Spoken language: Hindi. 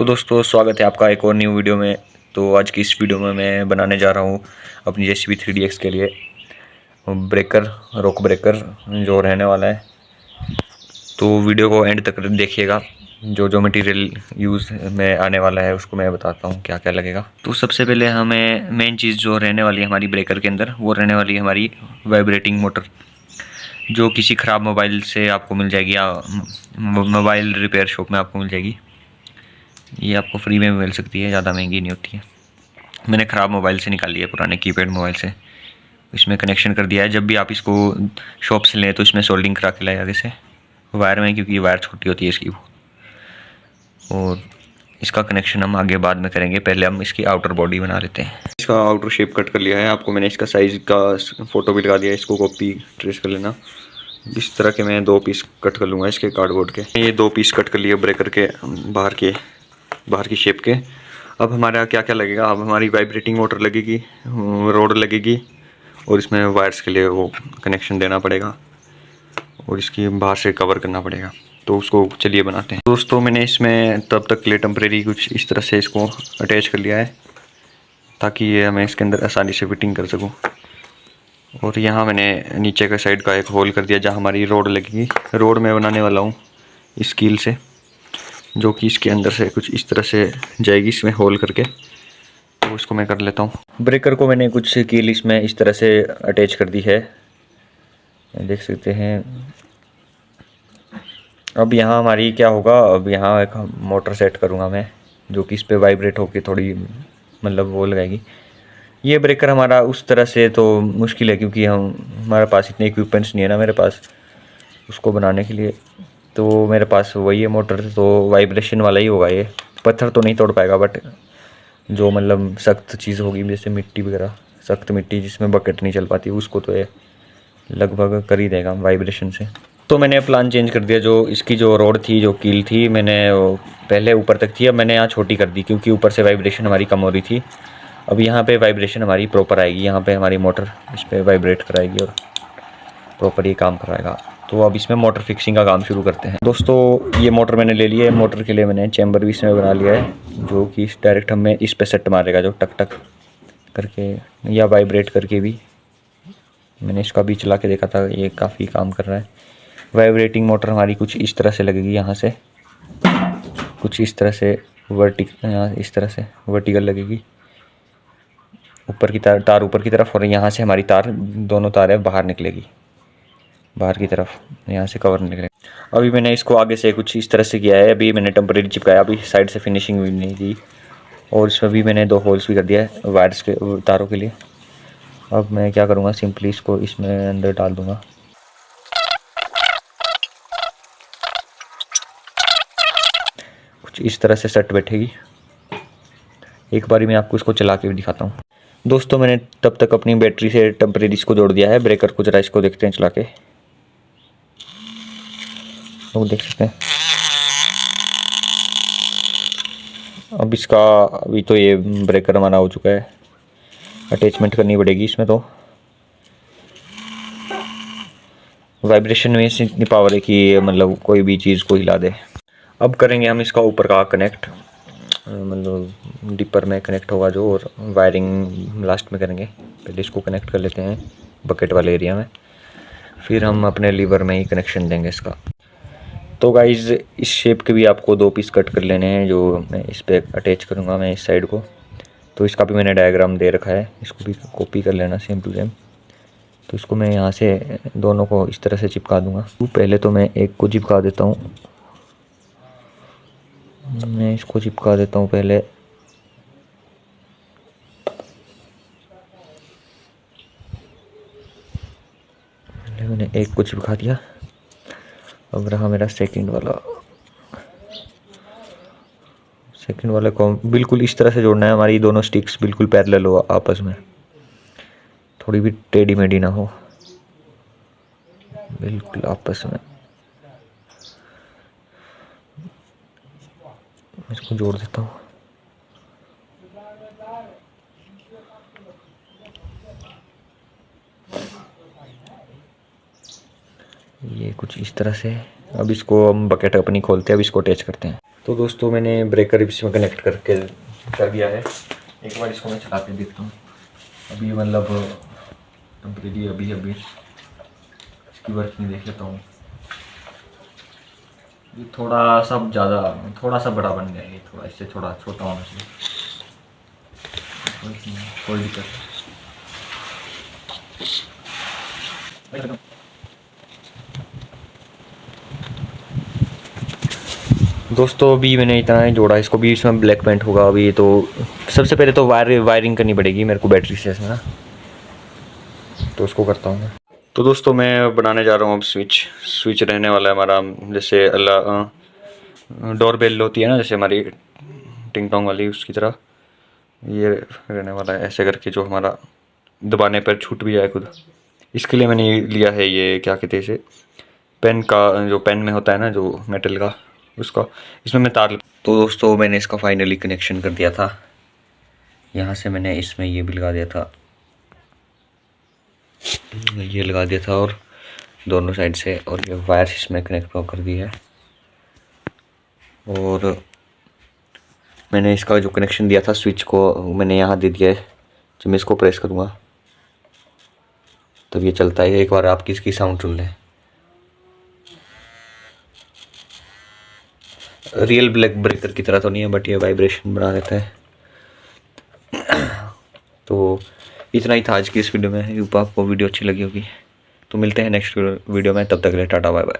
तो दोस्तों स्वागत है आपका एक और न्यू वीडियो में। तो आज की इस वीडियो में मैं बनाने जा रहा हूँ अपनी JCB 3DX के लिए ब्रेकर, रॉक ब्रेकर जो रहने वाला है। तो वीडियो को एंड तक देखिएगा। जो जो मटेरियल यूज़ में आने वाला है उसको मैं बताता हूँ क्या क्या लगेगा। तो सबसे पहले हमें मेन चीज़ जो रहने वाली है हमारी ब्रेकर के अंदर, वो रहने वाली है हमारी वाइब्रेटिंग मोटर, जो किसी ख़राब मोबाइल से आपको मिल जाएगी या मोबाइल रिपेयर शॉप में आपको मिल जाएगी। ये आपको फ्री में मिल सकती है, ज़्यादा महंगी नहीं होती है। मैंने ख़राब मोबाइल से निकाली है, पुराने कीपैड मोबाइल से। इसमें कनेक्शन कर दिया है। जब भी आप इसको शॉप से लें तो इसमें सोल्डिंग करा के लाए आगे से वायर में, क्योंकि वायर छोटी होती है इसकी वो। और इसका कनेक्शन हम आगे बाद में करेंगे, पहले हम इसकी आउटर बॉडी बना लेते हैं। इसका आउटर शेप कट कर लिया है। आपको मैंने इसका साइज़ का फ़ोटो भी लगा दिया है, इसको कॉपी ट्रेस कर लेना। इस तरह के मैं 2 पीस कट कर लूँगा इसके कार्डबोर्ड के। ये 2 पीस कट कर लिए ब्रेकर के बाहर की शेप के। अब हमारा क्या क्या लगेगा, अब हमारी वाइब्रेटिंग मोटर लगेगी, रोड लगेगी, और इसमें वायर्स के लिए वो कनेक्शन देना पड़ेगा, और इसकी बाहर से कवर करना पड़ेगा। तो उसको चलिए बनाते हैं। दोस्तों मैंने इसमें तब तक के लिए टेम्परेरी कुछ इस तरह से इसको अटैच कर लिया है, ताकि ये हमें इसके अंदर आसानी से फिटिंग कर सकूँ। और यहाँ मैंने नीचे का साइड का एक होल कर दिया जहाँ हमारी रोड लगेगी। रोड मैं बनाने वाला हूँ इस कील से, जो कि इसके अंदर से कुछ इस तरह से जाएगी इसमें होल करके। तो इसको मैं कर लेता हूँ। ब्रेकर को मैंने कुछ कील इसमें इस तरह से अटैच कर दी है, देख सकते हैं। अब यहाँ हमारी क्या होगा, अब यहाँ एक मोटर सेट करूँगा मैं, जो कि इस पर वाइब्रेट होकर थोड़ी मतलब वो लगाएगी। ये ब्रेकर हमारा उस तरह से तो मुश्किल है, क्योंकि हमारे पास इतने इक्विपमेंट्स नहीं है ना मेरे पास उसको बनाने के लिए। तो मेरे पास वही है मोटर, तो वाइब्रेशन वाला ही होगा ये। पत्थर तो नहीं तोड़ पाएगा, बट जो मतलब सख्त चीज़ होगी जैसे मिट्टी वगैरह, सख्त मिट्टी जिसमें बकेट नहीं चल पाती, उसको तो ये लगभग कर ही देगा वाइब्रेशन से। तो मैंने प्लान चेंज कर दिया। जो इसकी जो रोड थी, जो कील थी, मैंने वो पहले ऊपर तक थी, अब मैंने यहाँ छोटी कर दी, क्योंकि ऊपर से वाइब्रेशन हमारी कम हो रही थी। अब यहाँ पे वाइब्रेशन हमारी प्रॉपर आएगी, यहाँ पे हमारी मोटर इस पर वाइब्रेट कराएगी और प्रॉपर ये काम कराएगा। तो अब इसमें मोटर फिक्सिंग का काम शुरू करते हैं। दोस्तों ये मोटर मैंने ले ली है। मोटर के लिए मैंने चैम्बर भी इसमें बना लिया है, जो कि डायरेक्ट हमें इस पे सेट मारेगा, जो टक टक करके या वाइब्रेट करके भी। मैंने इसका भी चला के देखा था, ये काफ़ी काम कर रहा है। वाइब्रेटिंग मोटर हमारी कुछ इस तरह से लगेगी, यहाँ से कुछ इस तरह से यहाँ इस तरह से वर्टिकल लगेगी ऊपर की तार ऊपर की तरफ, और यहाँ से हमारी तार, दोनों तारें बाहर निकलेगी, बाहर की तरफ यहाँ से कवर निकलेगा। अभी मैंने इसको आगे से कुछ इस तरह से किया है। अभी मैंने टेम्परेरी चिपकाया, अभी साइड से फिनिशिंग भी नहीं दी, और इसमें भी मैंने 2 होल्स भी कर दिया है वायर्स के, तारों के लिए। अब मैं क्या करूँगा, सिंपली इसको इसमें अंदर डाल दूँगा। कुछ इस तरह से सेट बैठेगी। एक बारी मैं आपको इसको चला के भी दिखाता हूँ। दोस्तों मैंने तब तक अपनी बैटरी से टेम्परेरी इसको जोड़ दिया है ब्रेकर को। जरा इसको देखते हैं चला के, लोग देख सकते हैं। अब इसका अभी तो ये ब्रेकर हमारा हो चुका है, अटैचमेंट करनी पड़ेगी इसमें। तो वाइब्रेशन में इतनी पावर है कि मतलब कोई भी चीज़ को हिला दे। अब करेंगे हम इसका ऊपर का कनेक्ट, मतलब डिपर में कनेक्ट होगा जो, और वायरिंग लास्ट में करेंगे। पहले इसको कनेक्ट कर लेते हैं बकेट वाले एरिया में, फिर हम अपने लीवर में ही कनेक्शन देंगे इसका। तो गाइज़ इस शेप के भी आपको 2 पीस कट कर लेने हैं, जो मैं इस पर अटैच करूँगा मैं इस साइड को। तो इसका भी मैंने डायग्राम दे रखा है, इसको भी कॉपी कर लेना सेम टू सेम। तो इसको मैं यहाँ से दोनों को इस तरह से चिपका दूँगा। तो पहले तो मैं एक को चिपका देता हूँ, मैं इसको चिपका देता हूँ पहले। मैंने एक को चिपका दिया। अब रहा मेरा सेकंड वाला को बिल्कुल इस तरह से जोड़ना है। हमारी दोनों स्टिक्स बिल्कुल पैरेलल हो आपस में, थोड़ी भी टेढ़ी मेढ़ी ना हो, बिल्कुल आपस में। इसको जोड़ देता हूँ। ये कुछ इस तरह से। अब इसको हम बकेट अपनी खोलते हैं, अब इसको अटैच करते हैं। तो दोस्तों मैंने ब्रेकर इसमें कनेक्ट करके कर दिया है। एक बार इसको मैं चला के देखता हूँ। अभी मतलब टेम्परेरी अभी इसकी वर्किंग देख लेता हूँ। ये थोड़ा सा बड़ा बन गया, ये थोड़ा इससे थोड़ा छोटा होना चाहिए। कोई दिक्कत नहीं। दोस्तों अभी मैंने इतना ही जोड़ा, इसको भी इसमें ब्लैक पेंट होगा अभी। तो सबसे पहले तो वायरिंग करनी पड़ेगी मेरे को बैटरी से इसमें ना, तो उसको करता हूँ मैं। तो दोस्तों मैं बनाने जा रहा हूँ अब स्विच रहने वाला है हमारा, जैसे डोर बेल होती है ना, जैसे हमारी टिंग टोंग वाली, उसकी तरह ये रहने वाला है ऐसे करके, जो हमारा दबाने पर छूट भी जाए खुद। इसके लिए मैंने लिया है ये क्या कहते हैं इसे, पेन का, जो पेन में होता है ना जो मेटल का, उसका। इसमें मैं तार। तो दोस्तों मैंने इसका फाइनली कनेक्शन कर दिया था। यहाँ से मैंने इसमें ये भी लगा दिया था, ये लगा दिया था, और दोनों साइड से, और ये वायर इसमें कनेक्ट कर दी है। और मैंने इसका जो कनेक्शन दिया था स्विच को, मैंने यहाँ दे दिया है। जब मैं इसको प्रेस करूँगा तब ये चलता है। एक बार आप इसकी साउंड सुन लें। रियल ब्लैक ब्रेकर की तरह तो नहीं है, बट ये वाइब्रेशन बना देता है। तो इतना ही था आज की इस वीडियो में। आपको वीडियो अच्छी लगी होगी। तो मिलते हैं नेक्स्ट वीडियो में, तब तक के लिए टाटा बाय बाय।